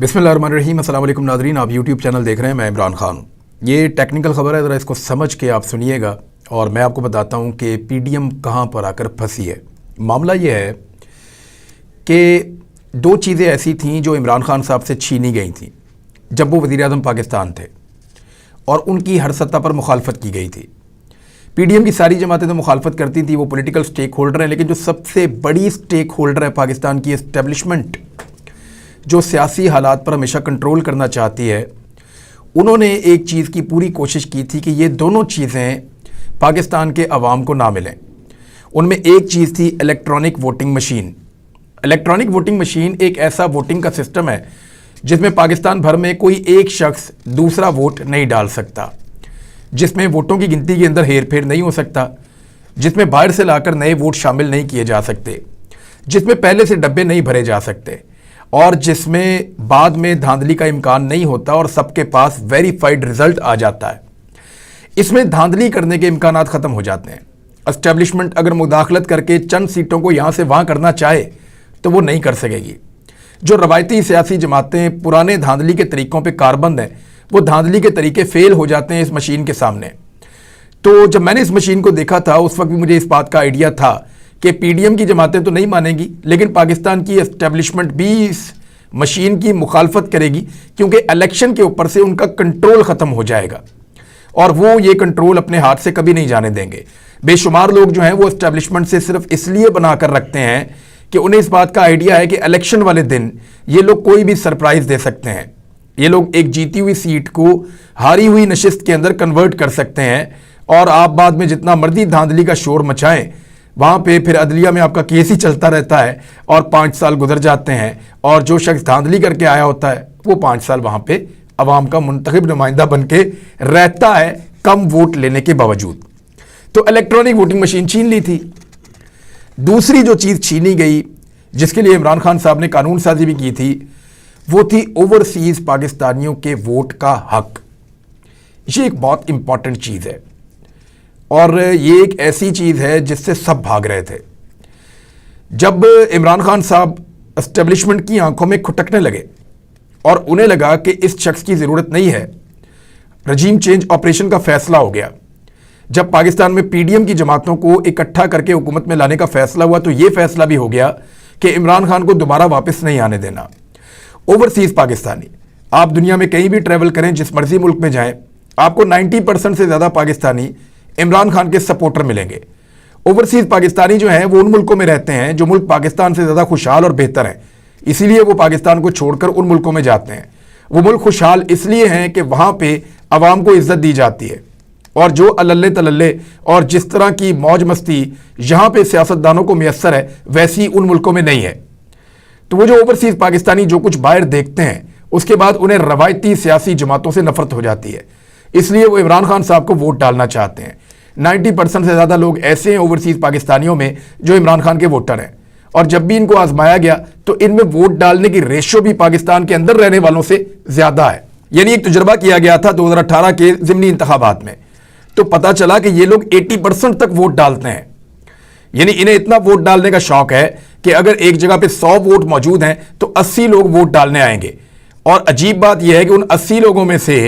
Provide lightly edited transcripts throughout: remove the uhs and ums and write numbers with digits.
बिस्मिल्लाहिर्रहमानिर्रहीम। अस्सलाम वालेकुम नाज़रीन, आप यूट्यूब चैनल देख रहे हैं। मैं इमरान खान हूँ। ये टेक्निकल ख़बर है, ज़रा इसको समझ के आप सुनिएगा और मैं आपको बताता हूँ कि पीडीएम कहाँ पर आकर फंसी है। मामला ये है कि दो चीज़ें ऐसी थीं जो इमरान खान साहब से छीनी गई थी जब वो वज़ीर-ए-आज़म पाकिस्तान थे और उनकी हर सतह पर मुखालफत की गई थी। पीडीएम की सारी जमातें तो मुखालफत करती थी, वो पॉलिटिकल स्टेक होल्डर हैं, लेकिन जो सबसे बड़ी स्टेक होल्डर है पाकिस्तान की एस्टेब्लिशमेंट, जो सियासी हालात पर हमेशा कंट्रोल करना चाहती है, उन्होंने एक चीज़ की पूरी कोशिश की थी कि ये दोनों चीज़ें पाकिस्तान के अवाम को ना मिलें। उनमें एक चीज़ थी electronic voting machine. Electronic voting machine एक ऐसा वोटिंग का सिस्टम है जिसमें पाकिस्तान भर में कोई एक शख्स दूसरा वोट नहीं डाल सकता, जिसमें वोटों की गिनती के अंदर हेर फेर नहीं हो सकता, जिसमें बाहर से लाकर नए वोट शामिल नहीं किए जा सकते, जिसमें पहले से डब्बे नहीं भरे जा सकते और जिसमें बाद में धांधली का इम्कान नहीं होता और सबके पास वेरीफाइड रिजल्ट आ जाता है। इसमें धांधली करने के इम्कानात ख़त्म हो जाते हैं। एस्टेब्लिशमेंट अगर मुदाखलत करके चंद सीटों को यहाँ से वहाँ करना चाहे तो वो नहीं कर सकेगी। जो रवायती सियासी जमातें पुराने धांधली के तरीक़ों पर कारबंद हैं, वो धांधली के तरीके फेल हो जाते हैं इस मशीन के सामने। तो जब मैंने इस मशीन को देखा था उस वक्त भी मुझे इस बात का आइडिया था कि पीडीएम की जमातें तो नहीं मानेंगी, लेकिन पाकिस्तान की एस्टेब्लिशमेंट भी इस मशीन की मुखालफत करेगी, क्योंकि इलेक्शन के ऊपर से उनका कंट्रोल ख़त्म हो जाएगा और वो ये कंट्रोल अपने हाथ से कभी नहीं जाने देंगे। बेशुमार लोग जो हैं वो एस्टेब्लिशमेंट से सिर्फ इसलिए बना कर रखते हैं कि उन्हें इस बात का आइडिया है कि इलेक्शन वाले दिन ये लोग कोई भी सरप्राइज़ दे सकते हैं। ये लोग एक जीती हुई सीट को हारी हुई नशिस्त के अंदर कन्वर्ट कर सकते हैं और आप बाद में जितना मर्जी धांधली का शोर मचाएं, वहाँ पे फिर अदलिया में आपका केस ही चलता रहता है और 5 साल गुजर जाते हैं और जो शख्स धांधली करके आया होता है वो 5 साल वहाँ पे अवाम का मुंतखब नुमाइंदा बन के रहता है, कम वोट लेने के बावजूद। तो इलेक्ट्रॉनिक वोटिंग मशीन छीन ली थी। दूसरी जो चीज़ छीनी गई, जिसके लिए इमरान खान साहब ने कानून साजी भी की थी, वो थी ओवरसीज़ पाकिस्तानियों के वोट का हक। ये एक बहुत इंपॉर्टेंट चीज़ है और ये एक ऐसी चीज़ है जिससे सब भाग रहे थे। जब इमरान खान साहब एस्टेब्लिशमेंट की आंखों में खुटकने लगे और उन्हें लगा कि इस शख्स की ज़रूरत नहीं है, रजीम चेंज ऑपरेशन का फैसला हो गया। जब पाकिस्तान में पीडीएम की जमातों को इकट्ठा करके हुकूमत में लाने का फैसला हुआ तो ये फैसला भी हो गया कि इमरान खान को दोबारा वापस नहीं आने देना। ओवरसीज़ पाकिस्तानी, आप दुनिया में कहीं भी ट्रैवल करें, जिस मर्जी मुल्क में जाएं, आपको 90% से ज़्यादा पाकिस्तानी इमरान खान के सपोर्टर मिलेंगे। ओवरसीज़ पाकिस्तानी जो हैं वो उन मुल्कों में रहते हैं जो मुल्क पाकिस्तान से ज़्यादा खुशहाल और बेहतर हैं, इसीलिए वो पाकिस्तान को छोड़कर उन मुल्कों में जाते हैं। वो मुल्क खुशहाल इसलिए हैं कि वहाँ पे अवाम को इज़्ज़त दी जाती है और जो अल्ले तल्ले और जिस तरह की मौज मस्ती यहाँ पे सियासतदानों को मैसर है, वैसी उन मुल्कों में नहीं है। तो वो जो ओवरसीज़ पाकिस्तानी जो कुछ बाहर देखते हैं, उसके बाद उन्हें रवायती सियासी जमातों से नफरत हो जाती है, इसलिए वो इमरान खान साहब को वोट डालना चाहते हैं। 90% से ज़्यादा लोग ऐसे हैं ओवरसीज़ पाकिस्तानियों में जो इमरान खान के वोटर हैं और जब भी इनको आजमाया गया तो इनमें वोट डालने की रेशो भी पाकिस्तान के अंदर रहने वालों से ज़्यादा है। यानी एक तजुर्बा किया गया था 2018 के ज़िमनी इंतखाबात में, तो पता चला कि ये लोग 80% तक वोट डालते हैं। यानी इन्हें इतना वोट डालने का शौक है कि अगर एक जगह पे 100 वोट मौजूद हैं तो 80 लोग वोट डालने आएंगे। और अजीब बात यह है कि उन 80 लोगों में से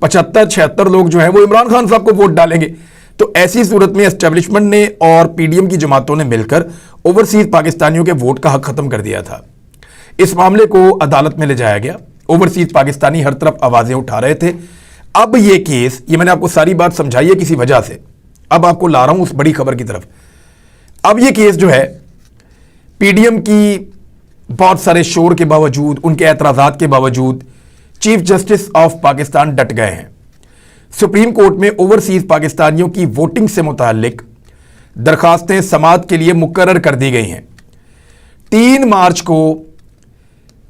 75-76 लोग जो हैं वो इमरान खान साहब को वोट डालेंगे। तो ऐसी सूरत में एस्टेब्लिशमेंट ने और पीडीएम की जमातों ने मिलकर ओवरसीज़ पाकिस्तानियों के वोट का हक ख़त्म कर दिया था। इस मामले को अदालत में ले जाया गया। ओवरसीज़ पाकिस्तानी हर तरफ आवाज़ें उठा रहे थे। अब ये केस, ये मैंने आपको सारी बात समझाई है किसी वजह से, अब आपको ला रहा हूँ उस बड़ी खबर की तरफ। अब ये केस जो है पीडीएम की बहुत सारे शोर के बावजूद, उनके एतराज़ात के बावजूद चीफ जस्टिस ऑफ पाकिस्तान डट गए हैं। सुप्रीम कोर्ट में ओवरसीज़ पाकिस्तानियों की वोटिंग से मुताल्लिक दरखास्तें समाअत के लिए मुकर्रर कर दी गई हैं। 3 मार्च को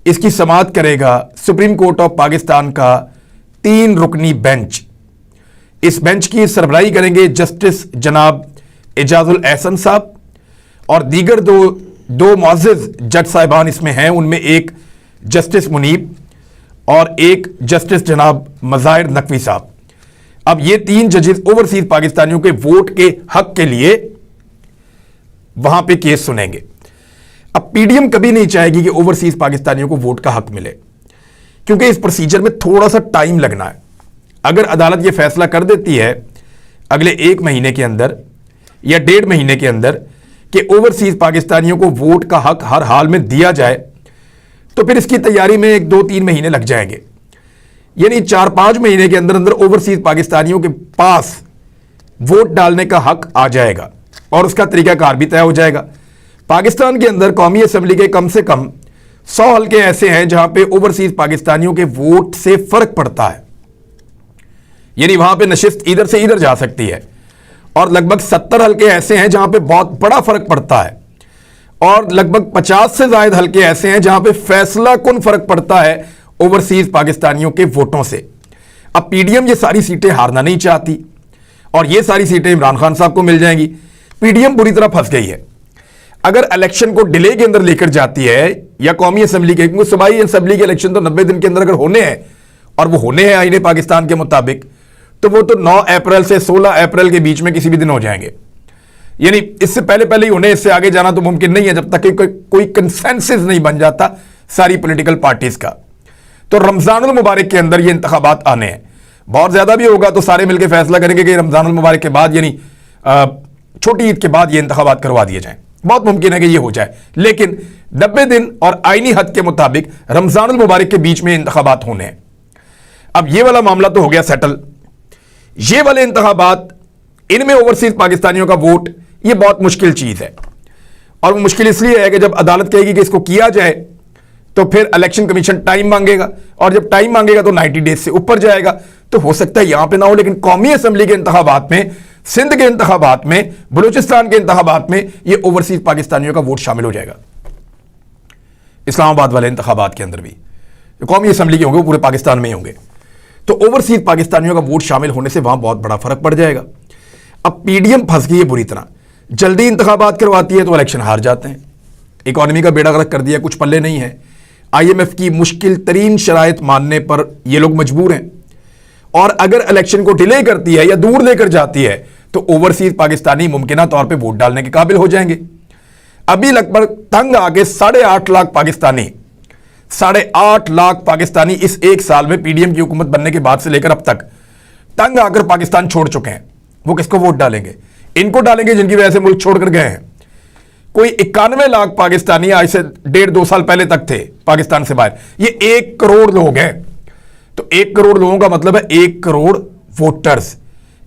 इसकी समाअत करेगा सुप्रीम कोर्ट ऑफ पाकिस्तान का 3 रुकनी बेंच। इस बेंच की सरबराही करेंगे जस्टिस जनाब एजाजुल एहसन साहब और दीगर दो मुअज़्ज़िज़ जज साहिबान इसमें हैं। उनमें एक जस्टिस मुनीब और एक जस्टिस जनाब मज़ाहिर नकवी साहब। अब ये 3 जजेस ओवरसीज़ पाकिस्तानियों के वोट के हक के लिए वहां पे केस सुनेंगे। अब पीडीएम कभी नहीं चाहेगी कि ओवरसीज पाकिस्तानियों को वोट का हक मिले। क्योंकि इस प्रोसीजर में थोड़ा सा टाइम लगना है। अगर अदालत यह फैसला कर देती है अगले 1 महीने के अंदर या 1.5 महीने के अंदर कि ओवरसीज पाकिस्तानियों को वोट का हक हर हाल में दिया जाए, तो फिर इसकी तैयारी में 1, 2, 3 महीने लग जाएंगे। यानी 4-5 महीने के अंदर अंदर ओवरसीज पाकिस्तानियों के पास वोट डालने का हक आ जाएगा और उसका तरीकाकार भी तय हो जाएगा। पाकिस्तान के अंदर कौमी असम्बली के कम से कम 100 हल्के ऐसे हैं जहां पे ओवरसीज पाकिस्तानियों के वोट से फर्क पड़ता है, यानी वहां पे नशिस्त इधर से इधर जा सकती है। और लगभग 70 हल्के ऐसे हैं जहां पे बहुत बड़ा फर्क पड़ता है और लगभग 50 से ज्यादा हल्के ऐसे हैं जहां पे फैसला कुन फर्क पड़ता है ओवरसीज पाकिस्तानियों के वोटों से। अब पीडीएम ये सारी सीटें हारना नहीं चाहती और ये सारी सीटें इमरान खान साहब को मिल जाएंगी। पीडीएम बुरी तरह फंस गई है। अगर इलेक्शन को डिले के अंदर लेकर जाती है या कौमी असम्बली के, क्योंकि सूबाई असम्बली के इलेक्शन तो 90 दिन के अंदर अगर होने हैं और वो होने हैं आईने पाकिस्तान के मुताबिक, तो वो तो 9 अप्रैल से 16 अप्रैल के बीच में किसी भी दिन हो जाएंगे। यानी इससे पहले पहले ही होने, इससे आगे जाना तो मुमकिन नहीं है जब तक कि कोई कंसेंसस नहीं बन जाता सारी पॉलिटिकल पार्टीज का। तो रमजानुल मुबारक के अंदर ये इंतखाबात आने हैं। बहुत ज्यादा भी होगा तो सारे मिलकर फैसला करेंगे कि रमजानुल मुबारक के बाद यानी छोटी ईद के बाद ये इंतखाबात करवा दिए जाएं। बहुत मुमकिन है कि ये हो जाए, लेकिन 90 दिन और आईनी हद के मुताबिक रमजानुल मुबारक के बीच में इंतखाबात होने हैं। अब ये वाला मामला तो हो गया सेटल। ये वाले इंतखाबात, इनमें ओवरसीज पाकिस्तानियों का वोट, ये बहुत मुश्किल चीज है। और वो मुश्किल इसलिए है कि जब अदालत कहेगी कि इसको किया जाए तो फिर इलेक्शन कमीशन टाइम मांगेगा और जब टाइम मांगेगा तो 90 डेज से ऊपर जाएगा। तो हो सकता है यहां पे ना हो, लेकिन कौमी असम्बली के इंतखाबात में, सिंध के इंतखाबात में, बलूचिस्तान के इंतखाबात में ये ओवरसीज पाकिस्तानियों का वोट शामिल हो जाएगा। इस्लामाबाद वाले इंतखाबात के अंदर भी जो कौमी असम्बली के होंगे वो पूरे पाकिस्तान में ही होंगे। तो ओवरसीज पाकिस्तानियों का वोट शामिल होने से वहां बहुत बड़ा फर्क पड़ जाएगा। अब पीडीएम फंस गई है बुरी तरह। जल्दी इंतखाबात करवाती है तो इलेक्शन हार जाते हैं। इकॉनमी का बेड़ा गर्क कर दिया, कुछ पल्ले नहीं है। आईएमएफ की मुश्किल तरीन शराइत मानने पर ये लोग मजबूर हैं। और अगर इलेक्शन को डिले करती है या दूर लेकर जाती है तो ओवरसीज पाकिस्तानी मुमकिना तौर पे वोट डालने के काबिल हो जाएंगे। अभी लगभग तंग आके 8.5 लाख पाकिस्तानी 8.5 लाख पाकिस्तानी इस 1 साल में पीडीएम की हुकूमत बनने के बाद से लेकर अब तक तंग आकर पाकिस्तान छोड़ चुके हैं। वो किसको वोट डालेंगे? इनको डालेंगे जिनकी वजह से मुल्क छोड़कर गए हैं। कोई 91 लाख पाकिस्तानी आज से 1.5-2 साल पहले तक थे पाकिस्तान से बाहर। ये 1 करोड़ लोग हैं। तो 1 करोड़ लोगों का मतलब है 1 करोड़ वोटर्स।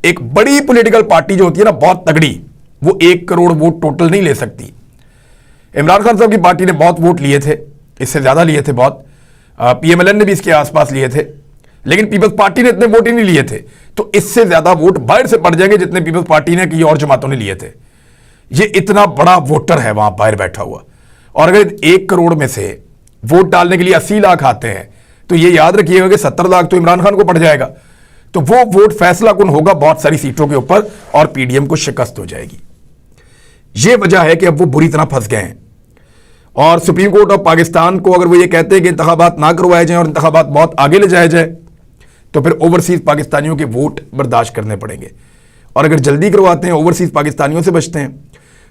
एक बड़ी पॉलिटिकल पार्टी जो होती है ना, बहुत तगड़ी, वो 1 करोड़ वोट टोटल नहीं ले सकती। इमरान खान साहब की पार्टी ने बहुत वोट लिए थे, इससे ज्यादा लिए थे बहुत। पीएमएलएन ने भी इसके आसपास लिए थे, लेकिन पीपल्स पार्टी ने इतने वोट ही नहीं लिए थे। तो इससे ज्यादा वोट बाहर से पड़ जाएंगे जितने पीपल्स पार्टी ने की और जमातों ने लिए थे। ये इतना बड़ा वोटर है वहां बाहर बैठा हुआ। और अगर 1 करोड़ में से वोट डालने के लिए 80 लाख आते हैं तो ये याद रखिएगा कि 70 लाख तो इमरान खान को पड़ जाएगा। तो वो वोट फैसला कुन होगा बहुत सारी सीटों के ऊपर और पीडीएम को शिकस्त हो जाएगी। ये वजह है कि अब वो बुरी तरह फंस गए हैं। और सुप्रीम कोर्ट ऑफ पाकिस्तान को अगर वो ये कहते हैं कि इंतखाबात ना करवाए जाएं और इंतखाबात बहुत आगे ले जाए जाए तो फिर ओवरसीज पाकिस्तानियों के वोट बर्दाश्त करने पड़ेंगे। और अगर जल्दी करवाते हैं, ओवरसीज पाकिस्तानियों से बचते हैं,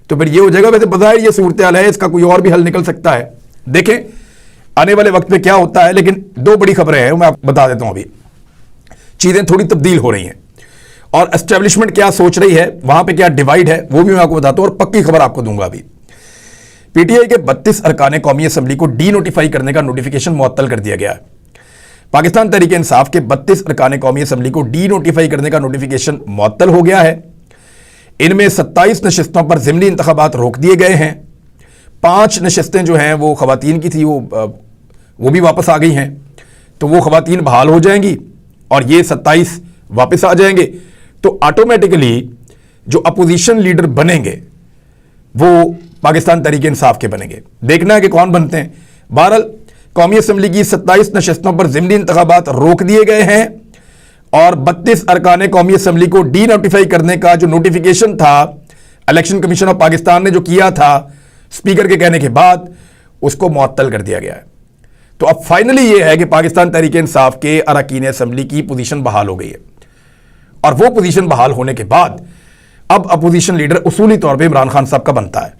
तो फिर ये हो जाएगा। वैसे बज़ाहिर ये सूरत हाल है, इसका कोई और भी हल निकल सकता है। देखें आने वाले वक्त में क्या होता है। लेकिन 2 बड़ी खबरें हैं, मैं आपको बता देता हूं। अभी चीजें थोड़ी तब्दील हो रही हैं और एस्टेब्लिशमेंट क्या सोच रही है, वहां पे क्या डिवाइड है, वो भी मैं आपको बताता हूं और पक्की खबर आपको दूंगा। अभी पीटीआई के 32 अरकान कौमी असम्बली को डी नोटिफाई करने का नोटिफिकेशन मुअत्तल कर दिया गया है। पाकिस्तान तहरीक इंसाफ के 32 अरकान कौमी असम्बली को डी नोटिफाई करने का नोटिफिकेशन मुअत्तल हो गया है। इनमें 27 नशिस्तों पर ज़िमनी इंतखाबात रोक दिए गए हैं। 5 नशिस्तें जो हैं वो ख़वातीन की थी, वो भी वापस आ गई हैं। तो वो ख़वातीन बहाल हो जाएंगी और ये 27 वापस आ जाएंगे। तो ऑटोमेटिकली जो अपोजिशन लीडर बनेंगे वो पाकिस्तान तहरीक इंसाफ के बनेंगे। देखना है कि कौन बनते हैं। बहरहाल कौमी असम्बली की 27 नशिस्तों पर ज़िमनी इंतखाबात रोक दिए गए हैं और 32 अरकान कौमी असम्बली को डी नोटिफाई करने का जो नोटिफिकेशन था इलेक्शन कमीशन ऑफ पाकिस्तान ने जो किया था स्पीकर के कहने के बाद, उसको मुअत्तल कर दिया गया है। तो अब फाइनली ये है कि पाकिस्तान तहरीक इंसाफ के अरकान असम्बली की पोजीशन बहाल हो गई है। और वो पोजीशन बहाल होने के बाद अब अपोजिशन लीडर उसूली तौर पर इमरान खान साहब का बनता है।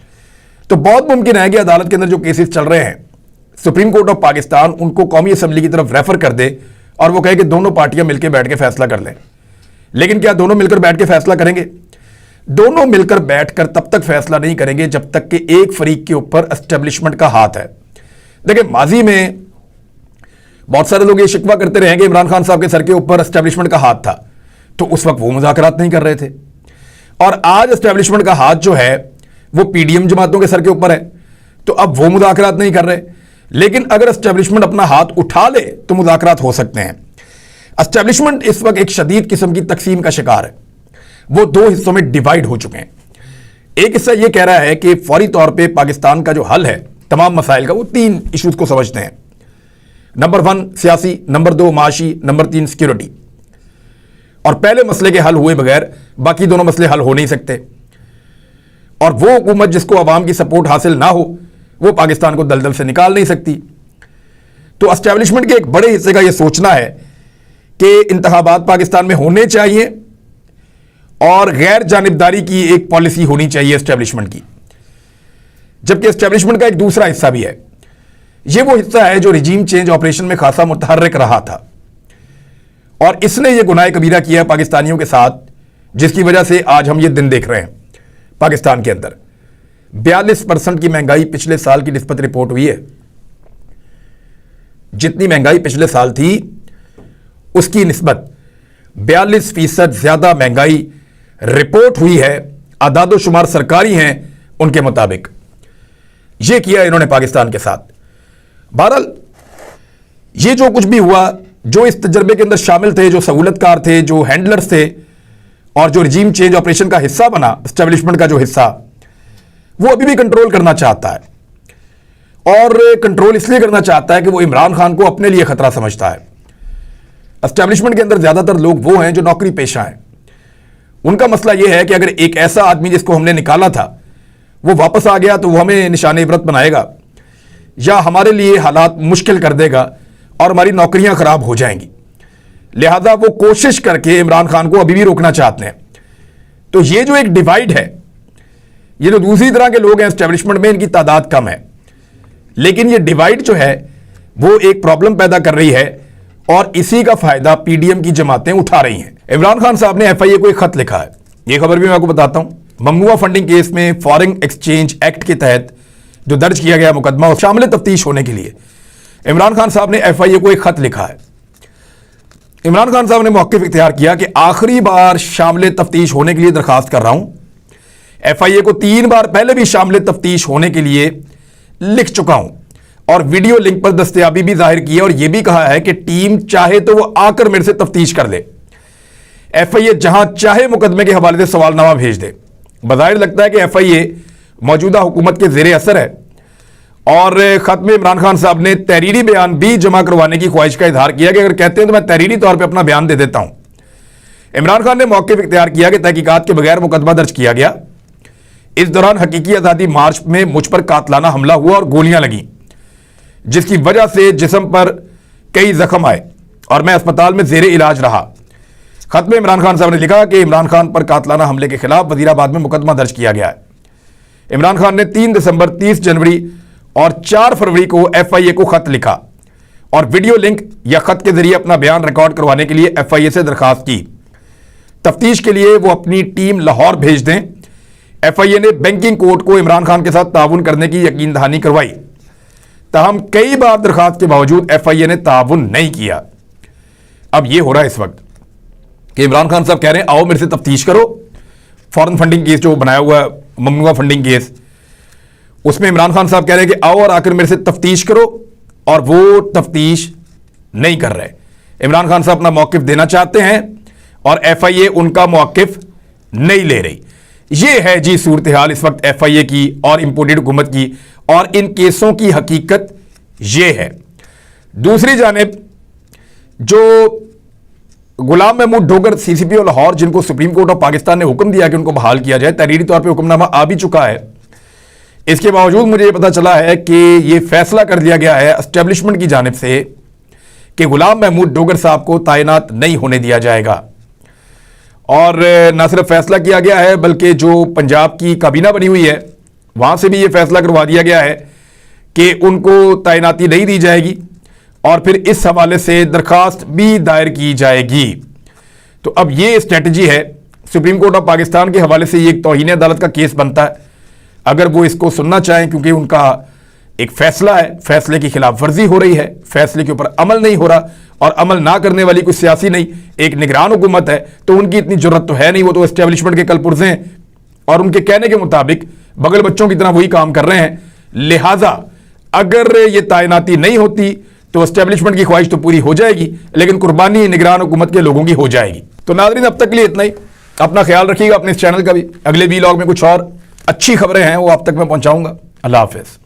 तो बहुत मुमकिन है कि अदालत के अंदर जो केसेस चल रहे हैं सुप्रीम कोर्ट ऑफ पाकिस्तान उनको कौमी असम्बली की तरफ रेफर कर दे और वो कहे कि दोनों पार्टियां मिलकर बैठ के फैसला कर लें। लेकिन क्या दोनों मिलकर बैठ के फैसला करेंगे? दोनों मिलकर बैठकर तब तक फैसला नहीं करेंगे जब तक कि एक फरीक के ऊपर एस्टेब्लिशमेंट का हाथ है। देखिए, माजी में बहुत सारे लोग ये शिकवा करते रहे कि इमरान खान साहब के सर के ऊपर एस्टेब्लिशमेंट का हाथ था, तो उस वक्त वो मुज़ाकरात नहीं कर रहे थे। और आज एस्टेब्लिशमेंट का हाथ जो है वो पीडीएम जमातों के सर के ऊपर है, तो अब वो मुज़ाकरात नहीं कर रहे। लेकिन अगर एस्टेब्लिशमेंट अपना हाथ उठा ले तो मुज़ाकरात हो सकते हैं। एस्टेब्लिशमेंट इस वक्त एक शदीद किस्म की तकसीम का शिकार है। वो दो हिस्सों में डिवाइड हो चुके हैं। एक हिस्सा ये कह रहा है कि फौरी तौर पे पाकिस्तान का जो हल है तमाम मसाइल का, वो 3 इशूज को समझते हैं। नंबर 1 सियासी, नंबर 2 माशी, नंबर 3 सिक्योरिटी। और पहले मसले के हल हुए बगैर बाकी दोनों मसले हल हो नहीं सकते। और वो हुकूमत जिसको अवाम की सपोर्ट हासिल ना हो वो पाकिस्तान को दलदल से निकाल नहीं सकती। तो एस्टेब्लिशमेंट के एक बड़े हिस्से का यह सोचना है कि इंतखाबात पाकिस्तान में होने चाहिए और गैर जानिबदारी की एक पॉलिसी होनी चाहिए एस्टेब्लिशमेंट की। जबकि एस्टेब्लिशमेंट का एक दूसरा हिस्सा भी है। यह वो हिस्सा है जो रिजीम चेंज ऑपरेशन में खासा मुतहर्रिक रहा था और इसने यह गुनाह कबीरा किया पाकिस्तानियों के साथ, जिसकी वजह से आज हम ये दिन देख रहे हैं। पाकिस्तान के अंदर 42% की महंगाई पिछले साल की निस्बत रिपोर्ट हुई है। जितनी महंगाई पिछले साल थी उसकी निस्बत 42% ज्यादा महंगाई रिपोर्ट हुई है। आदादो शुमार सरकारी हैं उनके मुताबिक। यह किया इन्होंने पाकिस्तान के साथ। बहरहाल ये जो कुछ भी हुआ, जो इस तजर्बे के अंदर शामिल थे, जो सहूलतकार थे, जो हैंडलर्स थे और जो रिजीम चेंज ऑपरेशन का हिस्सा बना, एस्टेब्लिशमेंट का जो हिस्सा, वो अभी भी कंट्रोल करना चाहता है। और कंट्रोल इसलिए करना चाहता है कि वो इमरान खान को अपने लिए खतरा समझता है। एस्टेब्लिशमेंट के अंदर ज्यादातर लोग वो हैं जो नौकरी पेशा हैं। उनका मसला यह है कि अगर एक ऐसा आदमी जिसको हमने निकाला था वो वापस आ गया तो वो हमें निशान इबरत बनाएगा या हमारे लिए हालात मुश्किल कर देगा और हमारी नौकरियां खराब हो जाएंगी। लिहाजा वो कोशिश करके इमरान खान को अभी भी रोकना चाहते हैं। तो ये जो एक डिवाइड है, ये जो दूसरी तरह के लोग हैं एस्टेब्लिशमेंट में, इनकी तादाद कम है, लेकिन ये डिवाइड जो है वो एक प्रॉब्लम पैदा कर रही है और इसी का फायदा पीडीएम की जमातें उठा रही हैं। इमरान खान साहब ने एफआईए को एक खत लिखा है। ये खबर भी मैं आपको बताता हूं। ममनुआ फंडिंग केस में फॉरेन एक्सचेंज एक्ट के तहत जो दर्ज किया गया मुकदमा और शामिल तफ्तीश होने के लिए इमरान खान साहब ने एफआईए को एक खत लिखा है। इमरान खान साहब ने मौक़िफ़ इख्तियार किया कि आखिरी बार शामिल तफ्तीश होने के लिए दरखास्त कर रहा हूं। एफआईए को 3 बार पहले भी शामिल तफ्तीश होने के लिए लिख चुका हूं और वीडियो लिंक पर दस्तयाबी भी जाहिर की है और यह भी कहा है कि टीम चाहे तो वो आकर मेरे से तफ्तीश कर ले। एफआईए जहां चाहे मुकदमे के हवाले से सवालनामा भेज दे। बज़ाहिर लगता है कि एफआईए मौजूदा हुकूमत के ज़ेरे असर है और खत में इमरान खान साहब ने तहरीरी बयान भी जमा करवाने की ख्वाहिश का इजहार किया कि अगर कहते हैं तो मैं तहरीरी तौर पर अपना बयान दे देता हूं। इमरान खान ने मौक़िफ़ इख्तियार किया कि तहकीकात के बगैर मुकदमा दर्ज किया गया। इस दौरान हकीकी आज़ादी मार्च में मुझ पर कातलाना हमला हुआ और गोलियां लगीं, जिसकी वजह से जिस्म पर कई जख्म आए और मैं अस्पताल में ज़ेरे इलाज रहा। खत में इमरान खान साहब ने लिखा कि इमरान खान पर कातलाना हमले के खिलाफ वजीराबाद में मुकदमा दर्ज किया गया है। इमरान खान ने 3 दिसंबर, 30 जनवरी और 4 फरवरी को एफआईए को खत लिखा और वीडियो लिंक या खत के जरिए अपना बयान रिकॉर्ड करवाने के लिए एफआईए से दरखास्त की। तफ्तीश के लिए वो अपनी टीम लाहौर भेज दें। एफआईए ने बैंकिंग कोर्ट को इमरान खान के साथ ताउन करने की यकीन दहानी करवाई, ताहम कई बार दरखास्त के बावजूद एफआईए ने ताउन नहीं किया। अब यह हो रहा है इस वक्त कि इमरान खान साहब कह रहे हैं आओ मेरे से तफ्तीश करो। फॉरेन फंडिंग केस जो बनाया हुआ है, ममनुआ फंडिंग केस, उसमें इमरान खान साहब कह रहे हैं कि आओ और आकर मेरे से तफ्तीश करो, और वो तफ्तीश नहीं कर रहे। इमरान खान साहब अपना मौक़िफ़ देना चाहते हैं और एफआईए उनका मौक़िफ़ नहीं ले रही। ये है जी सूरत हाल इस वक्त एफआईए की और इंपोर्टेड हुकूमत की, और इन केसों की हकीकत ये है। दूसरी जानिब जो गुलाम महमूद डोगर सीसीपीओ लाहौर, जिनको सुप्रीम कोर्ट ऑफ पाकिस्तान ने हुक्म दिया कि उनको बहाल किया जाए, तहरीरी तौर पे हुक्मनामा आ भी चुका है। इसके बावजूद मुझे ये पता चला है कि ये फैसला कर दिया गया है एस्टेब्लिशमेंट की जानिब से कि गुलाम महमूद डोगर साहब को तैनात नहीं होने दिया जाएगा। और न सिर्फ फैसला किया गया है बल्कि जो पंजाब की काबीना बनी हुई है वहां से भी ये फैसला करवा दिया गया है कि उनको तैनाती नहीं दी जाएगी और फिर इस हवाले से दरखास्त भी दायर की जाएगी। तो अब ये स्ट्रेटजी है सुप्रीम कोर्ट ऑफ पाकिस्तान के हवाले से। ये एक तौहीन अदालत का केस बनता है अगर वो इसको सुनना चाहें, क्योंकि उनका एक फैसला है, फैसले की खिलाफ वर्जी हो रही है, फैसले के ऊपर अमल नहीं हो रहा और अमल ना करने वाली कोई सियासी नहीं, एक निगरान हुकूमत है, तो उनकी इतनी जरूरत तो है नहीं। वो तो एस्टेब्लिशमेंट के कलपुर्जे हैं और उनके कहने के मुताबिक बगल बच्चों की तरह वही काम कर रहे हैं। लिहाजा अगर ये तैनाती नहीं होती तो एस्टेब्लिशमेंट की ख्वाहिश तो पूरी हो जाएगी, लेकिन कुर्बानी निगरान हुकूमत के लोगों की हो जाएगी। तो नाज़रीन, अब तक के लिए इतना ही। अपना ख्याल रखिएगा, अपने इस चैनल का भी। अगले वीलॉग में कुछ और अच्छी खबरें हैं वो आप तक मैं पहुंचाऊंगा। अल्लाह हाफिज़।